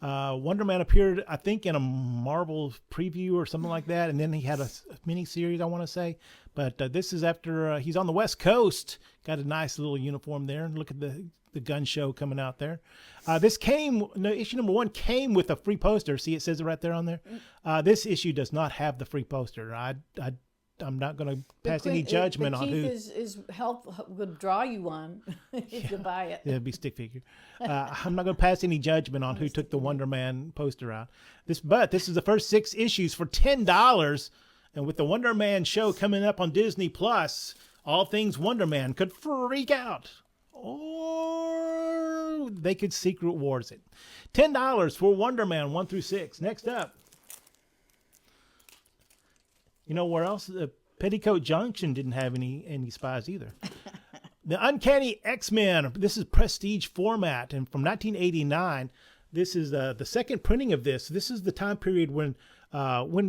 Wonder Man appeared, I think, in a Marvel preview or something like that, and then he had a mini series, I want to say. But this is after he's on the West Coast. Got a nice little uniform there. Look at the gun show coming out there. Issue number 1 came with a free poster. See, it says it right there on there. This issue does not have the free poster. I'm not going to pass any judgment on who.
Is help would draw you one if you buy it.
It'd be stick figure. I'm not going to pass any judgment on who took the Wonder Man poster out. This is the first 6 issues for $10, and with the Wonder Man show coming up on Disney Plus, all things Wonder Man could freak out, or they could Secret Wars it. $10 for Wonder Man 1 through 6. Next up. You know where else? Petticoat Junction didn't have any spies either. The Uncanny X-Men. This is prestige format, and from 1989. This is the second printing of this. This is the time period when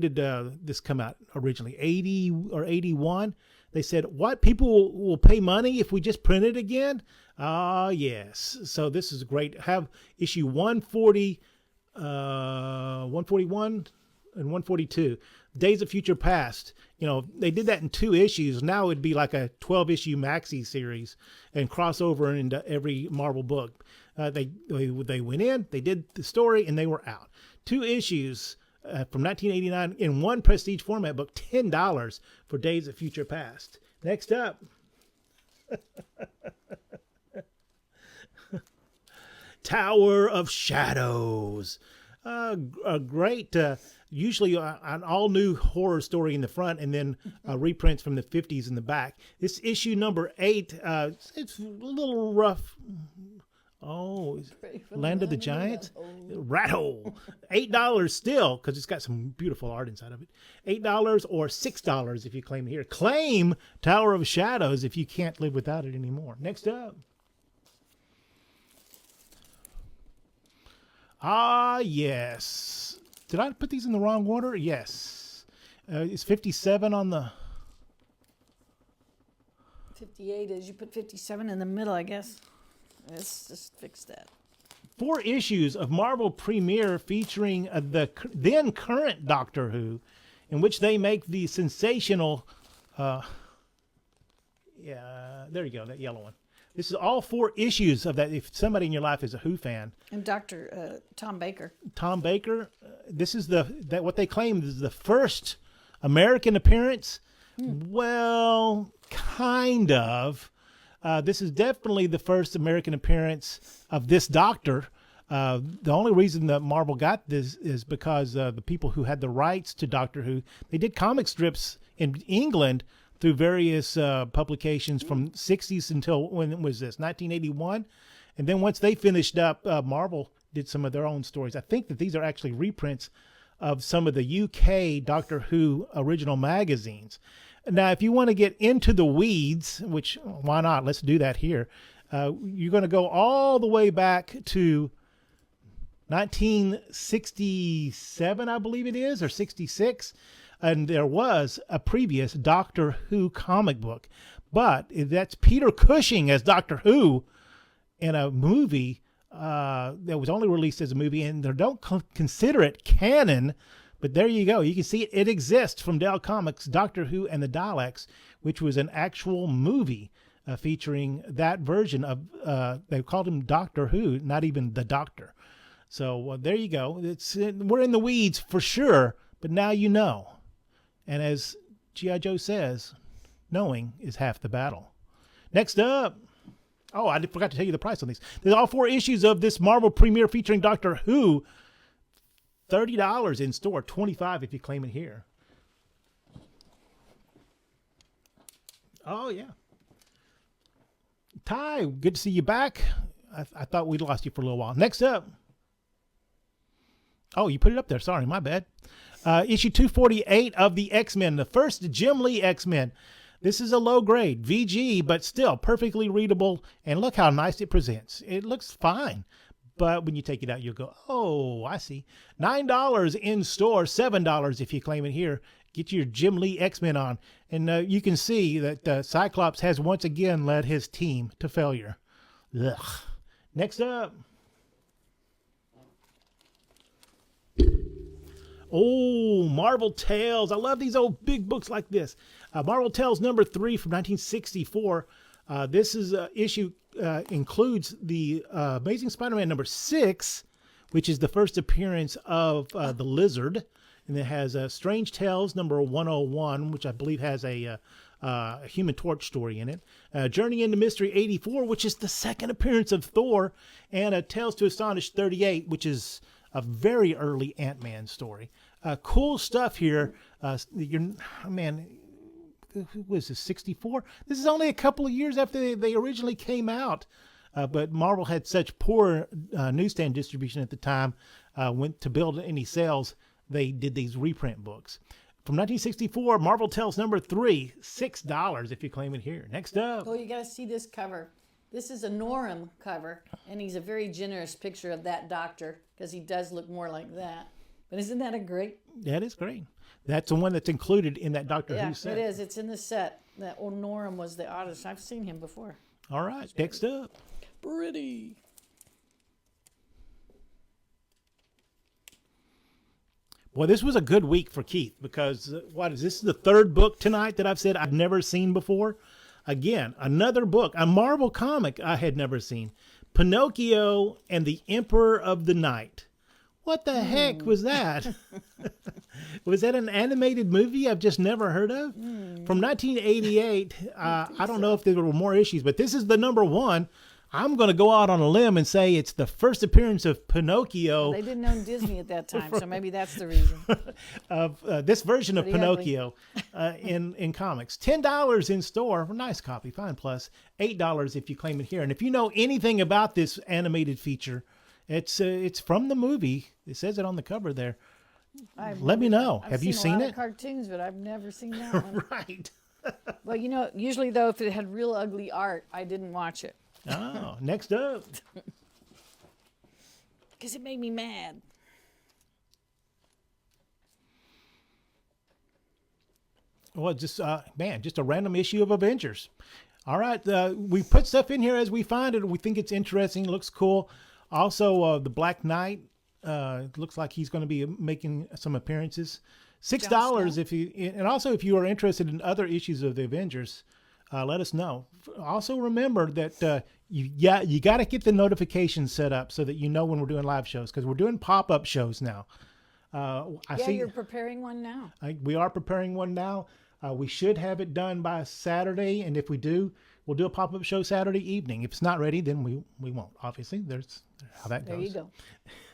did this come out originally? 80 or 81? They said, what? People will pay money if we just print it again? Yes. So this is great. Have issue 140, 141, and 142. Days of Future Past. You know, they did that in 2 issues. Now it'd be like a 12-issue maxi series and cross over into every Marvel book. They went in, they did the story, and they were out. 2 issues from 1989 in one prestige format book, $10 for Days of Future Past. Next up. Tower of Shadows. A great, usually an all-new horror story in the front, and then reprints from the 50s in the back. This issue number 8, it's a little rough. Oh, Land of the Giants? Rat Hole. $8 still, because it's got some beautiful art inside of it. $8 or $6 if you claim it here. Claim Tower of Shadows if you can't live without it anymore. Next up. Ah, yes. Did I put these in the wrong order? Yes. It's 57 on the...
58 is. You put 57 in the middle, I guess. Let's just fix that.
4 issues of Marvel Premiere featuring the then current Doctor Who, in which they make the sensational... yeah, there you go, that yellow one. This is all 4 issues of that. If somebody in your life is a Who fan,
And Dr. Tom Baker.
Tom Baker, this is what they claim is the first American appearance. Well, kind of. This is definitely the first American appearance of this Doctor. The only reason that Marvel got this is because the people who had the rights to Doctor Who, they did comic strips in England through various publications from 60s until, when was this, 1981? And then once they finished up, Marvel did some of their own stories. I think that these are actually reprints of some of the UK Doctor Who original magazines. Now, if you want to get into the weeds, which why not? Let's do that here. You're going to go all the way back to 1967, I believe it is, or 66. And there was a previous Doctor Who comic book. But that's Peter Cushing as Doctor Who in a movie that was only released as a movie. And they don't consider it canon. But there you go. You can see it exists from Dell Comics, Doctor Who and the Daleks, which was an actual movie featuring that version of, they called him Doctor Who, not even the Doctor. So there you go. We're in the weeds for sure, but now you know. And as G.I. Joe says, knowing is half the battle. Next up. Oh, I forgot to tell you the price on these. There's all 4 issues of this Marvel Premiere featuring Doctor Who. $30 in store, $25 if you claim it here. Oh, yeah. Ty, good to see you back. I thought we'd lost you for a little while. Next up. Oh, you put it up there. Sorry, my bad. Issue 248 of the X-Men, the first Jim Lee X-Men. This is a low grade, VG, but still perfectly readable. And look how nice it presents. It looks fine. But when you take it out, you'll go, oh, I see. $9 in store, $7 if you claim it here. Get your Jim Lee X-Men on. And you can see that Cyclops has once again led his team to failure. Ugh. Next up. Oh, Marvel Tales. I love these old big books like this. Marvel Tales number 3 from 1964. This is issue includes the Amazing Spider-Man number 6, which is the first appearance of the Lizard. And it has Strange Tales number 101, which I believe has a Human Torch story in it. Journey into Mystery 84, which is the second appearance of Thor. And Tales to Astonish 38, which is a very early Ant-Man story. Cool stuff here. Man, who was this, 64? This is only a couple of years after they originally came out. But Marvel had such poor newsstand distribution at the time. Went to build any sales, they did these reprint books. From 1964, Marvel Tales number 3, $6 if you claim it here. Next up.
Oh, you got to see this cover. This is a Norm cover, and he's a very generous picture of that Doctor because he does look more like that. But isn't that a great?
That is great. That's the one that's included in that Doctor Who set.
Yeah, it is. It's in the set. That old Norm was the artist. I've seen him before.
All right, next up.
Pretty.
Well, this was a good week for Keith because this is the third book tonight that I've said I've never seen before. Again, another book, a Marvel comic I had never seen. Pinocchio and the Emperor of the Night. What the heck was that? Was that an animated movie I've just never heard of? From 1988, I don't know if there were more issues, but this is the number 1. I'm going to go out on a limb and say it's the first appearance of Pinocchio.
They didn't own Disney at that time, so maybe that's the reason.
Of this version of
Pretty
Pinocchio in comics. $10 in store. Nice copy. Fine plus. $8 if you claim it here. And if you know anything about this animated feature, it's from the movie. It says it on the cover there. Let me know. Have you seen
I've seen a lot
it?
of cartoons, but I've never seen that one.
Right.
Well, usually though, if it had real ugly art, I didn't watch it
Oh, next up.
because it made me mad.
Well, just just a random issue of Avengers. All right, we put stuff in here as we find it. We think it's interesting, looks cool. Also, the Black Knight looks like he's going to be making some appearances. $6 if you, and also if you are interested in other issues of the Avengers, let us know. Also, remember that you got to get the notifications set up so that you know when we're doing live shows, because we're doing pop-up shows now. I see
You're preparing one now.
we are preparing one now. We should have it done by Saturday, and if we do, we'll do a pop-up show Saturday evening. If it's not ready, then we won't. Obviously, there's how that goes.
There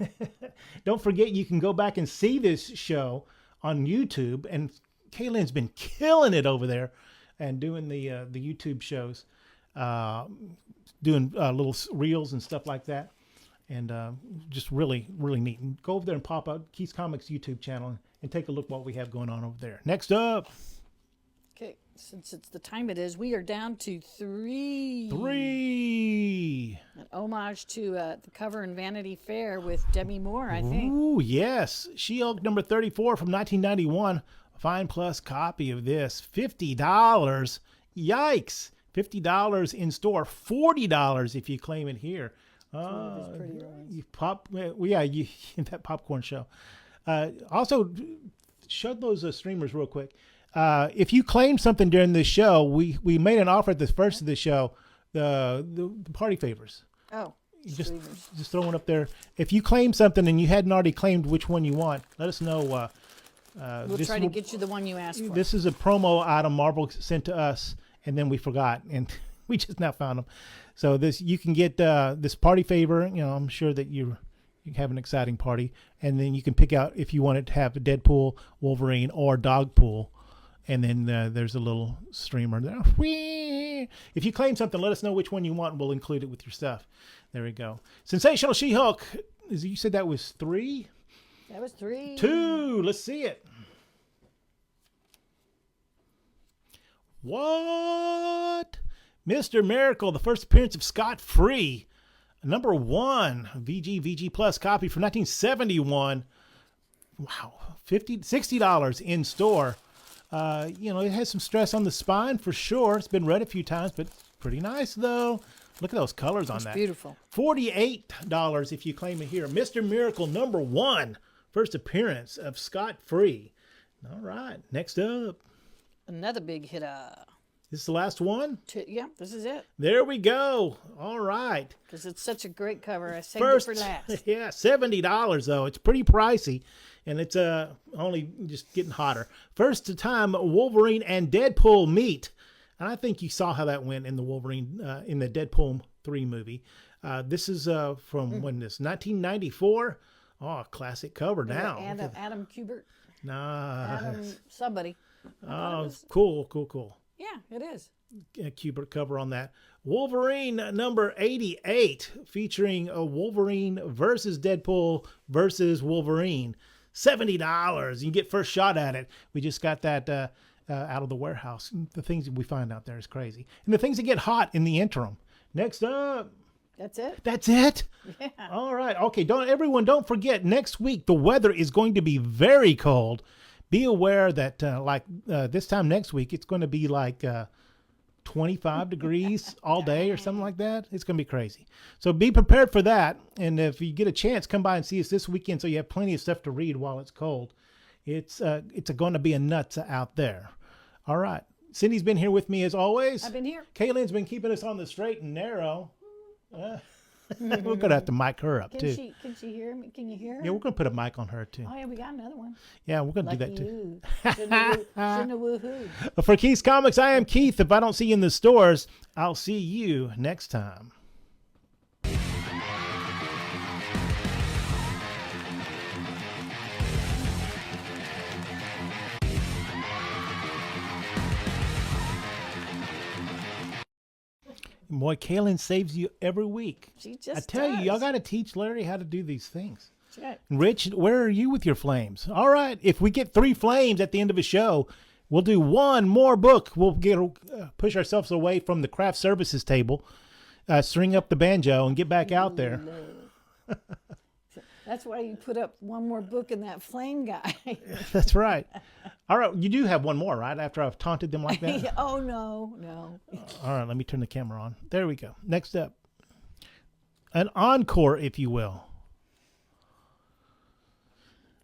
you go.
Don't forget, you can go back and see this show on YouTube, and Kaylin's been killing it over there and doing the YouTube shows, doing little reels and stuff like that. And just really, really neat. And go over there and pop up Keith's Comics YouTube channel and take a look what we have going on over there. Next up.
Okay, since it's the time it is, we are down to 3.
3.
An homage to the cover in Vanity Fair with Demi Moore, I think.
Ooh, yes. She-Hulk number 34 from 1991. A fine plus copy of this. $50. Yikes. $50 in store. $40 if you claim it here. You pop, that popcorn show. Also, show those streamers real quick. If you claim something during this show, we made an offer at the first of the show, the party favors.
Oh,
Just throw one up there. If you claim something and you hadn't already claimed which one you want, let us know.
We'll try to get you the one you asked for.
This is a promo item Marvel sent to us, and then we forgot, and we just now found them. So you can get this party favor. I'm sure that you have an exciting party, and then you can pick out if you want it to have a Deadpool, Wolverine, or Dogpool, and then there's a little streamer there. Whee! If you claim something, let us know which one you want, and we'll include it with your stuff. There we go. Sensational She-Hulk. You said that was 3?
That was 3.
2. Let's see it. What? Mr. Miracle, the first appearance of Scott Free. Number 1, VG Plus copy from 1971. Wow. $60 in store. It has some stress on the spine for sure. It's been read a few times, but pretty nice though. Look at those colors on that.
Beautiful.
$48 if you claim it here. Mr. Miracle number 1. First appearance of Scott Free. All right. Next up.
Another big hitter.
This is the last one?
Yeah, this is it.
There we go. All right.
Because it's such a great cover. I saved it for last.
Yeah, $70 though. It's pretty pricey, and it's only just getting hotter. First time Wolverine and Deadpool meet, and I think you saw how that went in the Wolverine in the Deadpool 3 movie. This is from when this 1994. Oh, classic cover now.
And Adam Kubert.
Nah.
Adam somebody.
Oh, cool.
Yeah, it is.
Kubert cover on that. Wolverine number 88, featuring a Wolverine versus Deadpool versus Wolverine. $70. You get first shot at it. We just got that out of the warehouse. The things that we find out there is crazy. And the things that get hot in the interim. Next up.
That's it?
That's it?
Yeah.
All right. Okay, don't forget, next week the weather is going to be very cold. Be aware that this time next week, it's going to be like 25 degrees all day or something like that. It's going to be crazy. So be prepared for that. And if you get a chance, come by and see us this weekend so you have plenty of stuff to read while it's cold. It's going to be a nuts out there. All right. Cindy's been here with me as always.
I've been here.
Kaylin's been keeping us on the straight and narrow. We're going to have to mic her up, too.
Can she hear me? Can you hear her?
Yeah, we're going to put a mic on her, too.
Oh, yeah, we got another one.
Yeah, we're going to do that,
Lucky
too.
you. Shouldn't have woohooed.
For Keith's Comics, I am Keith. If I don't see you in the stores, I'll see you next time. Boy, Kaylin saves you every week.
She just
I tell you, y'all
does.
got to teach Larry how to do these things.
That's right.
Rich, where are you with your flames? All right, if we get 3 flames at the end of a show, we'll do one more book. We'll get push ourselves away from the craft services table, string up the banjo, and get back out there.
That's why you put up one more book in that flame guy.
That's right. All right, you do have one more, right? After I've taunted them like that.
Oh, no.
All right, let me turn the camera on. There we go. Next up, an encore, if you will.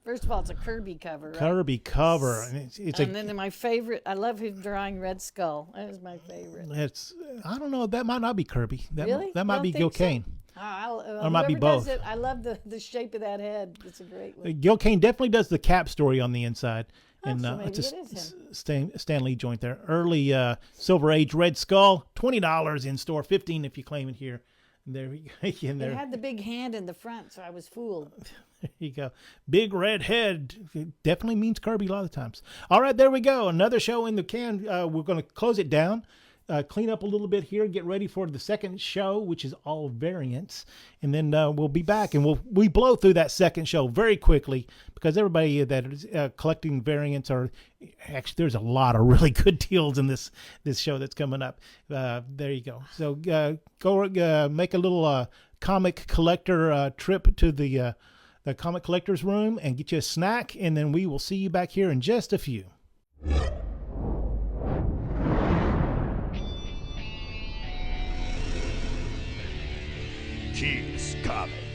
First of all, it's a Kirby cover. Right?
Kirby cover. And
and then my favorite, I love him drawing Red Skull. That is my favorite.
I don't know. That might not be Kirby.
Really?
That might be
Don't
Gil
think so?
Kane.
Or
it might be both.
I love the shape of that head. It's a great one.
Gil Kane definitely does the cap story on the inside. And
so maybe
it's a
it is him.
Stan Lee joint there. Early Silver Age Red Skull, $20 in store, $15 if you claim it here. And there we go. And there,
It had the big hand in the front, so I was fooled.
there you go. Big red head. It definitely means Kirby a lot of times. All right, there we go. Another show in the can. We're going to close it down. Clean up a little bit here, get ready for the second show, which is all variants, and then we'll be back, and we blow through that second show very quickly because everybody that is collecting variants are actually, there's a lot of really good deals in this show that's coming up. There you go. So go make a little comic collector trip to the comic collector's room and get you a snack, and then we will see you back here in just a few.
Tease Comics.